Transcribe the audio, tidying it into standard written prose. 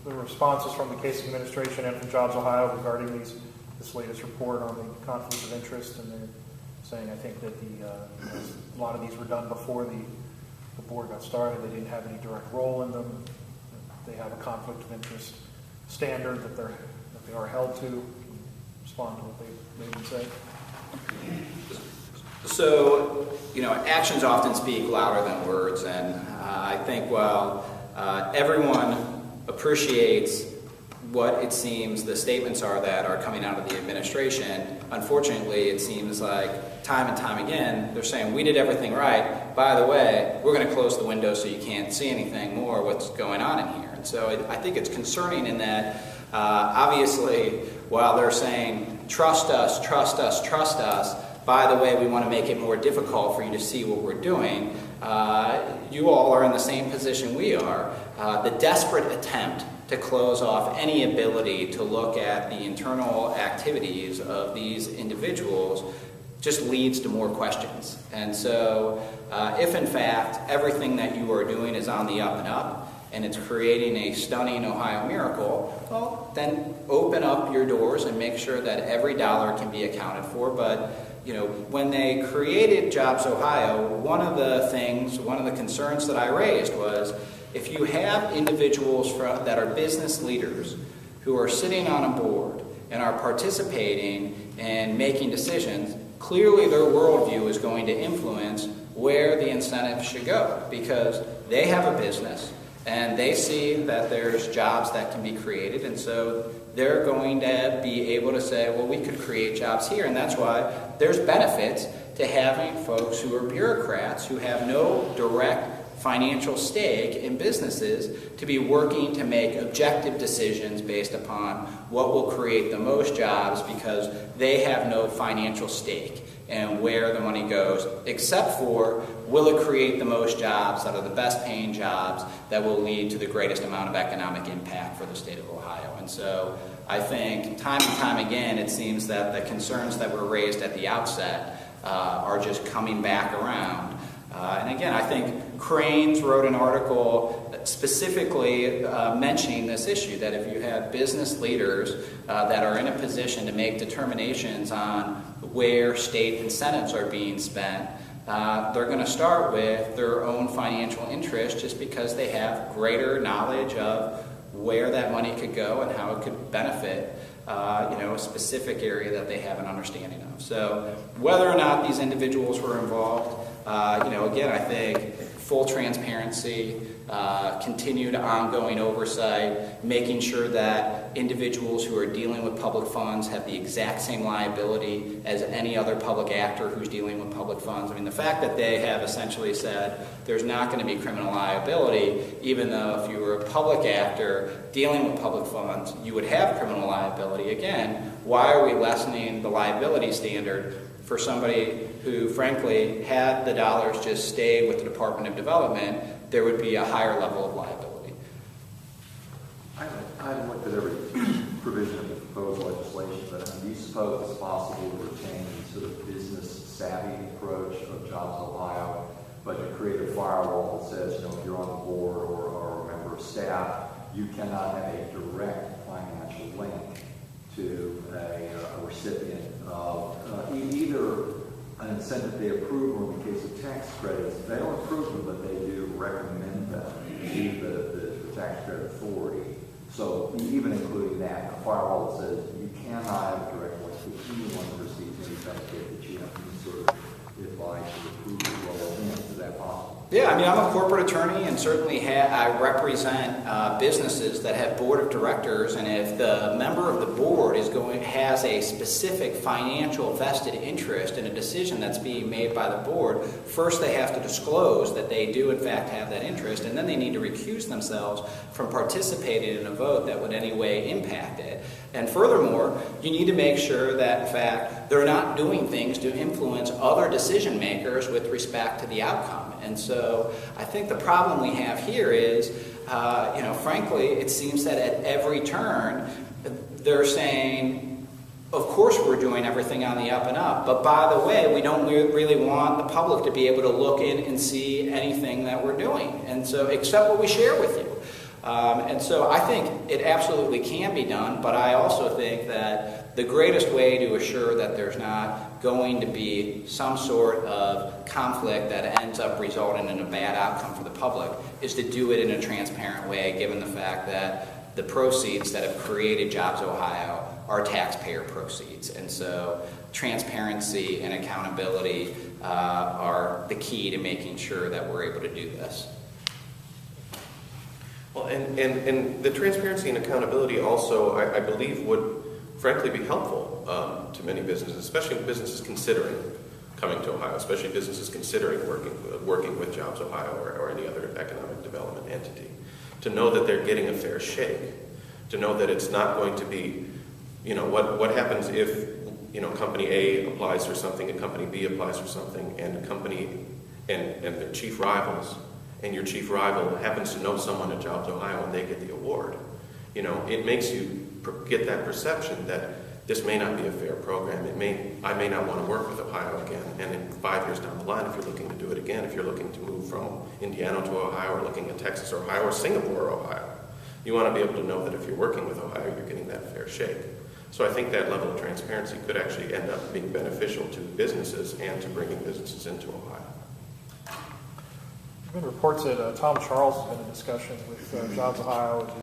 the responses from the Kasich administration and from JobsOhio regarding this latest report on the conflict of interest, and they're saying, I think, that a lot of these were done before the board got started. They didn't have any direct role in them. They have a conflict of interest standard that they are held to. Respond to what they would say. So, actions often speak louder than words, and I think while everyone appreciates what it seems the statements are that are coming out of the administration, unfortunately, it seems like time and time again, they're saying, we did everything right. By the way, we're going to close the window so you can't see anything more what's going on in here. And so I think it's concerning in that, obviously, while they're saying, trust us, trust us, trust us, by the way, we want to make it more difficult for you to see what we're doing, you all are in the same position we are. The desperate attempt to close off any ability to look at the internal activities of these individuals just leads to more questions. And so if in fact everything that you are doing is on the up and up, and it's creating a stunning Ohio miracle, well, then open up your doors and make sure that every dollar can be accounted for. But when they created JobsOhio, one of the concerns that I raised was, if you have individuals that are business leaders who are sitting on a board and are participating and making decisions, clearly their worldview is going to influence where the incentives should go, because they have a business and they see that there's jobs that can be created, and so they're going to be able to say, well, we could create jobs here, and that's why there's benefits to having folks who are bureaucrats who have no direct financial stake in businesses to be working to make objective decisions based upon what will create the most jobs, because they have no financial stake in where the money goes, except for, will it create the most jobs that are the best paying jobs that will lead to the greatest amount of economic impact for the state of Ohio. And so I think time and time again it seems that the concerns that were raised at the outset are just coming back around. And again, I think Cranes wrote an article specifically mentioning this issue, that if you have business leaders that are in a position to make determinations on where state incentives are being spent, they're going to start with their own financial interest just because they have greater knowledge of where that money could go and how it could benefit a specific area that they have an understanding of. So whether or not these individuals were involved, again, I think full transparency, continued ongoing oversight, making sure that individuals who are dealing with public funds have the exact same liability as any other public actor who's dealing with public funds. I mean, the fact that they have essentially said there's not going to be criminal liability, even though if you were a public actor dealing with public funds, you would have criminal liability. Again, why are we lessening the liability standard for somebody who, frankly, had the dollars just stayed with the Department of Development, there would be a higher level of liability? I haven't looked at every provision of the proposed legislation, but do you suppose it's possible to retain the sort of business-savvy approach of JobsOhio, but to create a firewall that says, if you're on the board or a member of staff, you cannot have a direct financial link to a recipient of either an incentive they approve, or in the case of tax credits, they don't approve them, but they do recommend them to the tax credit authority. So even including that, a firewall that says you cannot have a direct link to anyone who receives any benefit that you have any sort of advice or approval roll in. Is that possible? Yeah, I mean, I'm a corporate attorney, and certainly I represent businesses that have board of directors, and if the member of the board has a specific financial vested interest in a decision that's being made by the board, first they have to disclose that they do in fact have that interest, and then they need to recuse themselves from participating in a vote that would in any way impact it. And furthermore, you need to make sure that in fact they're not doing things to influence other decision makers with respect to the outcome. And so I think the problem we have here is, frankly, it seems that at every turn they're saying, of course we're doing everything on the up and up, but by the way, we don't really want the public to be able to look in and see anything that we're doing, and so except what we share with you. And so I think it absolutely can be done, but I also think that the greatest way to assure that there's not going to be some sort of conflict that ends up resulting in a bad outcome for the public is to do it in a transparent way, given the fact that the proceeds that have created JobsOhio are taxpayer proceeds. And so transparency and accountability are the key to making sure that we're able to do this. Well, and the transparency and accountability also, I believe, would frankly be helpful to many businesses, especially businesses considering coming to Ohio, especially businesses considering working with JobsOhio or any other economic development entity, to know that they're getting a fair shake, to know that it's not going to be, what happens if, company A applies for something and company B applies for something, and their chief rivals, and your chief rival happens to know someone at JobsOhio and they get the award. It makes you get that perception that this may not be a fair program. I may not want to work with Ohio again. And in 5 years down the line, if you're looking to do it again, if you're looking to move from Indiana to Ohio, or looking at Texas or Ohio or Singapore or Ohio, you want to be able to know that if you're working with Ohio, you're getting that fair shake. So I think that level of transparency could actually end up being beneficial to businesses and to bringing businesses into Ohio. There have been reports that Tom Charles has been in discussions with JobsOhio